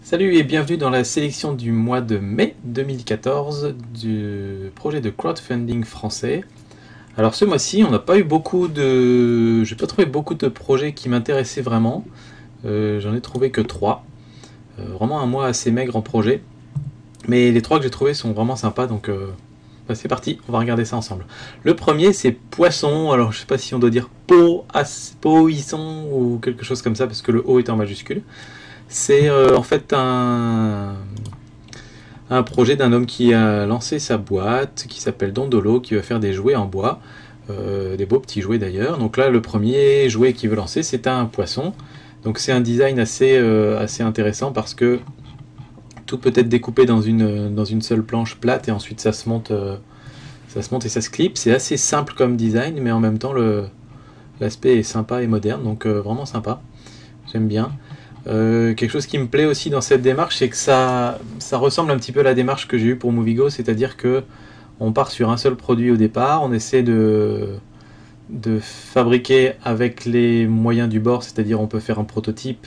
Salut et bienvenue dans la sélection du mois de mai 2014 du projet de crowdfunding français. Alors ce mois-ci, on n'a pas eu beaucoup de... J'ai pas trouvé beaucoup de projets qui m'intéressaient vraiment. J'en ai trouvé que 3. Vraiment un mois assez maigre en projet. Mais les 3 que j'ai trouvés sont vraiment sympas, donc c'est parti, on va regarder ça ensemble. Le premier, c'est Poisson. Alors je sais pas si on doit dire Poisson ou quelque chose comme ça, parce que le O est en majuscule. C'est en fait un projet d'un homme qui a lancé sa boîte, qui s'appelle Dondolo, qui va faire des jouets en bois, des beaux petits jouets d'ailleurs. Donc là, le premier jouet qu'il veut lancer, c'est un poisson. Donc c'est un design assez intéressant parce que tout peut être découpé dans une seule planche plate et ensuite ça se monte et ça se clip. C'est assez simple comme design, mais en même temps l'aspect est sympa et moderne, donc vraiment sympa. J'aime bien. Quelque chose qui me plaît aussi dans cette démarche, c'est que ça ressemble un petit peu à la démarche que j'ai eue pour Movigo, c'est-à-dire que on part sur un seul produit au départ, on essaie de fabriquer avec les moyens du bord, c'est-à-dire on peut faire un prototype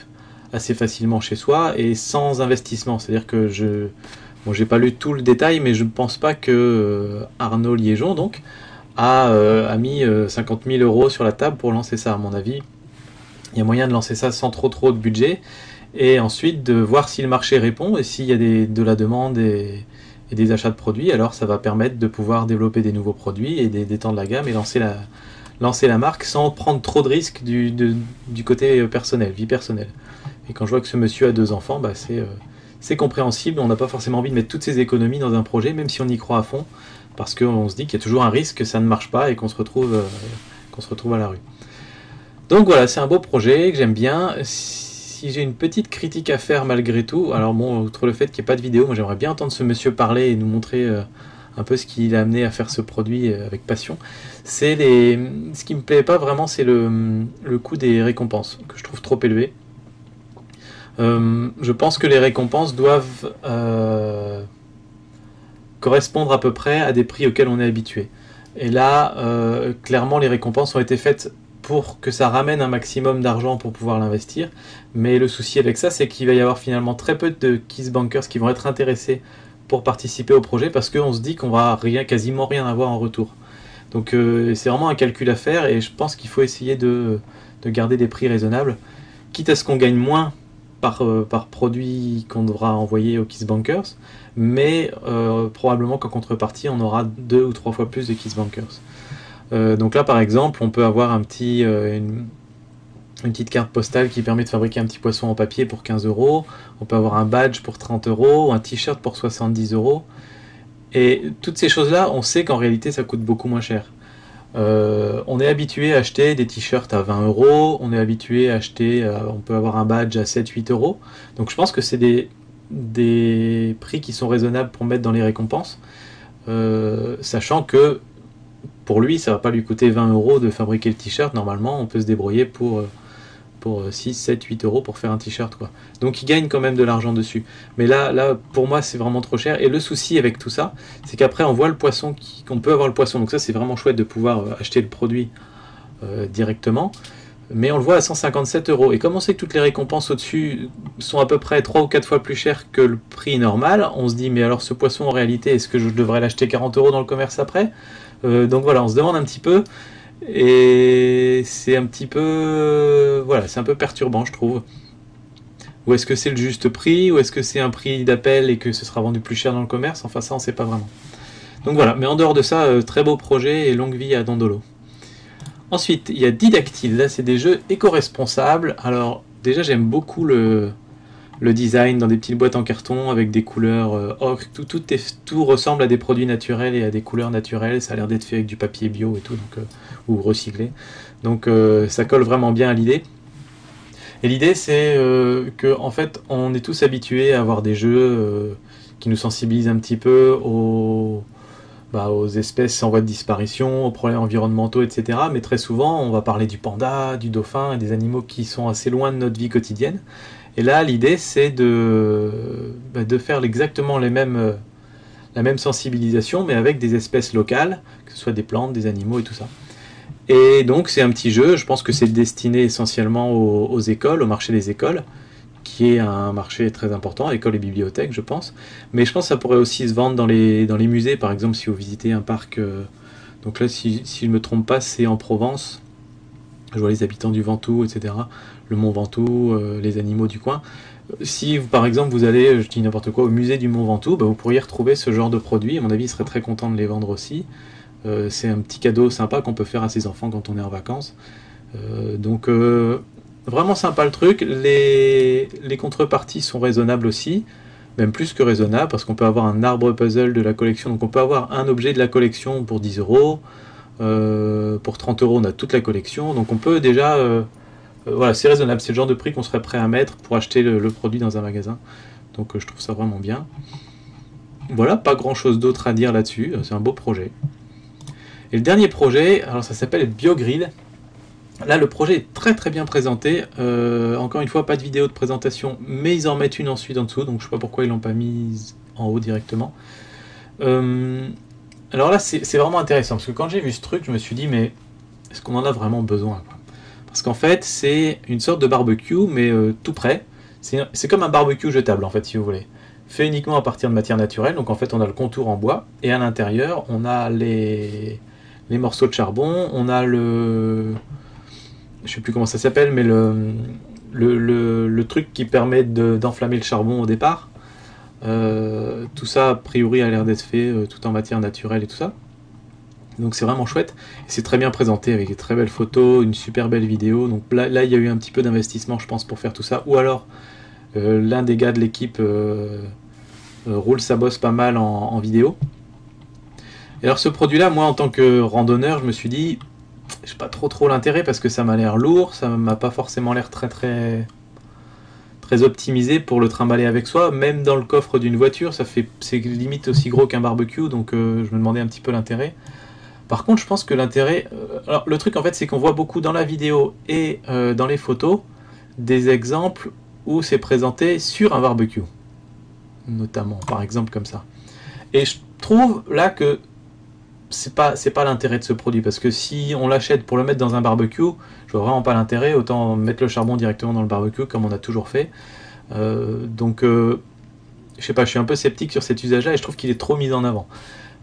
assez facilement chez soi et sans investissement. C'est-à-dire que j'ai pas lu tout le détail, mais je ne pense pas que Arnaud Liégeon donc a mis 50 000 € sur la table pour lancer ça. À mon avis, il y a moyen de lancer ça sans trop de budget et ensuite de voir si le marché répond et s'il y a de la demande et des achats de produits, alors ça va permettre de pouvoir développer des nouveaux produits et d'étendre la gamme et lancer la marque sans prendre trop de risques du côté personnel, vie personnelle. Et quand je vois que ce monsieur a 2 enfants, c'est compréhensible. On n'a pas forcément envie de mettre toutes ses économies dans un projet, même si on y croit à fond, parce qu'on se dit qu'il y a toujours un risque que ça ne marche pas et qu'on se retrouve à la rue. Donc voilà, c'est un beau projet que j'aime bien. Si j'ai une petite critique à faire malgré tout, alors bon, outre le fait qu'il n'y ait pas de vidéo, moi j'aimerais bien entendre ce monsieur parler et nous montrer un peu ce qui l'a amené à faire ce produit avec passion. Ce qui me plaît pas vraiment, c'est le coût des récompenses, que je trouve trop élevé. Je pense que les récompenses doivent correspondre à peu près à des prix auxquels on est habitué. Et là, clairement, les récompenses ont été faites pour que ça ramène un maximum d'argent pour pouvoir l'investir. Mais le souci avec ça, c'est qu'il va y avoir finalement très peu de Kiss Bankers qui vont être intéressés pour participer au projet parce qu'on se dit qu'on va quasiment rien avoir en retour. Donc c'est vraiment un calcul à faire et je pense qu'il faut essayer de garder des prix raisonnables, quitte à ce qu'on gagne moins par produit qu'on devra envoyer aux Kiss Bankers, mais probablement qu'en contrepartie on aura 2 ou 3 fois plus de Kiss Bankers. Donc là par exemple on peut avoir une petite carte postale qui permet de fabriquer un petit poisson en papier pour 15 €, on peut avoir un badge pour 30 €, un t-shirt pour 70 €, et toutes ces choses là on sait qu'en réalité ça coûte beaucoup moins cher. On est habitué à acheter des t-shirts à 20 €, on est habitué à acheter, on peut avoir un badge à 7-8 €, donc je pense que c'est des prix qui sont raisonnables pour mettre dans les récompenses, sachant que pour lui ça va pas lui coûter 20 € de fabriquer le t-shirt. Normalement on peut se débrouiller pour 6, 7, 8 € pour faire un t-shirt quoi. Donc il gagne quand même de l'argent dessus. Mais là pour moi c'est vraiment trop cher. Et le souci avec tout ça, c'est qu'après on voit le poisson, qu'on peut avoir le poisson. Donc ça c'est vraiment chouette de pouvoir acheter le produit directement. Mais on le voit à 157 €. Et comme on sait que toutes les récompenses au-dessus sont à peu près 3 ou 4 fois plus chères que le prix normal, on se dit mais alors ce poisson en réalité, est-ce que je devrais l'acheter 40 € dans le commerce après? Donc voilà, on se demande un petit peu. Et c'est un petit peu voilà, c'est un peu perturbant je trouve. Ou est-ce que c'est le juste prix, ou est-ce que c'est un prix d'appel et que ce sera vendu plus cher dans le commerce? Enfin ça on sait pas vraiment. Donc voilà, mais en dehors de ça, très beau projet et longue vie à Dondolo. Ensuite il y a Didactyle, là c'est des jeux éco-responsables. Alors déjà j'aime beaucoup le design dans des petites boîtes en carton avec des couleurs ocre, tout ressemble à des produits naturels et à des couleurs naturelles. Ça a l'air d'être fait avec du papier bio et tout, donc, ou recyclé. Donc ça colle vraiment bien à l'idée. Et l'idée c'est que en fait on est tous habitués à avoir des jeux qui nous sensibilisent un petit peu aux espèces en voie de disparition, aux problèmes environnementaux, etc. Mais très souvent on va parler du panda, du dauphin et des animaux qui sont assez loin de notre vie quotidienne. Et là, l'idée, c'est de faire exactement la même sensibilisation, mais avec des espèces locales, que ce soit des plantes, des animaux et tout ça. Et donc, c'est un petit jeu, je pense que c'est destiné essentiellement aux écoles, au marché des écoles, qui est un marché très important, école et bibliothèque, je pense. Mais je pense que ça pourrait aussi se vendre dans les musées, par exemple, si vous visitez un parc. Donc là, si je ne me trompe pas, c'est en Provence. Je vois les habitants du Ventoux, etc. Le Mont Ventoux, les animaux du coin. Si, par exemple, vous allez, je dis n'importe quoi, au musée du Mont Ventoux, bah, vous pourriez retrouver ce genre de produits. À mon avis, ils seraient très contents de les vendre aussi. C'est un petit cadeau sympa qu'on peut faire à ses enfants quand on est en vacances. Donc, vraiment sympa le truc. Les contreparties sont raisonnables aussi, même plus que raisonnables, parce qu'on peut avoir un arbre puzzle de la collection. Donc, on peut avoir un objet de la collection pour 10 euros. Pour 30 euros, on a toute la collection. Donc, on peut déjà. Voilà, c'est raisonnable. C'est le genre de prix qu'on serait prêt à mettre pour acheter le produit dans un magasin. Donc, je trouve ça vraiment bien. Voilà, pas grand chose d'autre à dire là-dessus. C'est un beau projet. Et le dernier projet, alors ça s'appelle BioGrid. Là, le projet est très très bien présenté. Encore une fois, pas de vidéo de présentation, mais ils en mettent une ensuite en dessous, donc je sais pas pourquoi ils l'ont pas mise en haut directement. Alors là, c'est vraiment intéressant, parce que quand j'ai vu ce truc, je me suis dit, mais est-ce qu'on en a vraiment besoin, quoi? Parce qu'en fait, c'est une sorte de barbecue, mais tout prêt. C'est comme un barbecue jetable, en fait, si vous voulez. Fait uniquement à partir de matière naturelle, donc en fait, on a le contour en bois, et à l'intérieur, on a les morceaux de charbon, on a le... Je sais plus comment ça s'appelle, mais le truc qui permet d'enflammer le charbon au départ. Tout ça, a priori, a l'air d'être fait tout en matière naturelle et tout ça. Donc c'est vraiment chouette. C'est très bien présenté avec des très belles photos, une super belle vidéo. Donc là il y a eu un petit peu d'investissement, je pense, pour faire tout ça. Ou alors, l'un des gars de l'équipe roule sa bosse pas mal en vidéo. Et alors ce produit-là, moi en tant que randonneur, je me suis dit, je sais pas trop l'intérêt parce que ça m'a l'air lourd, ça m'a pas forcément l'air très optimisé pour le trimballer avec soi. Même dans le coffre d'une voiture, c'est limite aussi gros qu'un barbecue, donc je me demandais un petit peu l'intérêt. Par contre, je pense que l'intérêt... alors le truc en fait, c'est qu'on voit beaucoup dans la vidéo et dans les photos des exemples où c'est présenté sur un barbecue, notamment, par exemple comme ça. Et je trouve là que c'est pas l'intérêt de ce produit, parce que si on l'achète pour le mettre dans un barbecue, je vois vraiment pas l'intérêt, autant mettre le charbon directement dans le barbecue comme on a toujours fait. Donc je sais pas, je suis un peu sceptique sur cet usage là et je trouve qu'il est trop mis en avant.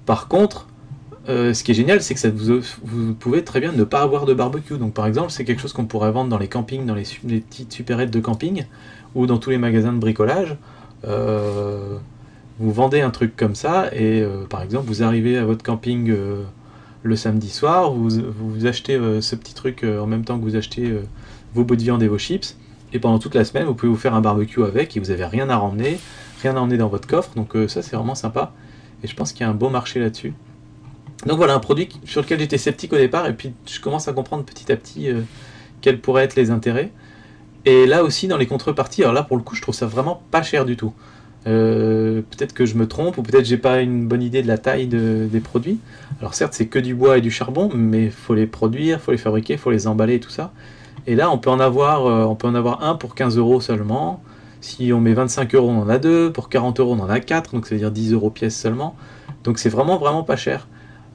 Par contre, ce qui est génial, c'est que vous pouvez très bien ne pas avoir de barbecue. Donc par exemple, c'est quelque chose qu'on pourrait vendre dans les campings, dans les petites supérettes de camping, ou dans tous les magasins de bricolage. Vous vendez un truc comme ça, et par exemple, vous arrivez à votre camping le samedi soir, vous achetez ce petit truc en même temps que vous achetez vos bouts de viande et vos chips, et pendant toute la semaine, vous pouvez vous faire un barbecue avec, et vous n'avez rien à ramener, rien à emmener dans votre coffre, donc ça c'est vraiment sympa, et je pense qu'il y a un beau marché là-dessus. Donc voilà, un produit sur lequel j'étais sceptique au départ, et puis je commence à comprendre petit à petit quels pourraient être les intérêts. Et là aussi, dans les contreparties, alors là pour le coup, je trouve ça vraiment pas cher du tout. Peut-être que je me trompe, ou peut-être j'ai pas une bonne idée de la taille des produits. Alors certes, c'est que du bois et du charbon, mais il faut les produire, il faut les fabriquer, il faut les emballer et tout ça. Et là, on peut en avoir un pour 15 euros seulement. Si on met 25 euros, on en a deux. Pour 40 euros, on en a 4. Donc ça veut dire 10 euros pièce seulement. Donc c'est vraiment pas cher.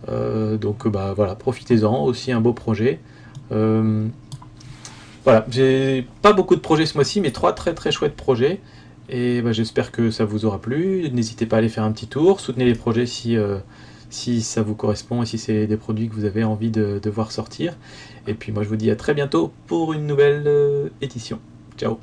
Donc bah voilà, profitez-en. Aussi un beau projet. Voilà, j'ai pas beaucoup de projets ce mois-ci, mais 3 très chouettes projets. Et bah, j'espère que ça vous aura plu. N'hésitez pas à aller faire un petit tour. Soutenez les projets si ça vous correspond et si c'est des produits que vous avez envie de voir sortir. Et puis moi je vous dis à très bientôt pour une nouvelle édition. Ciao!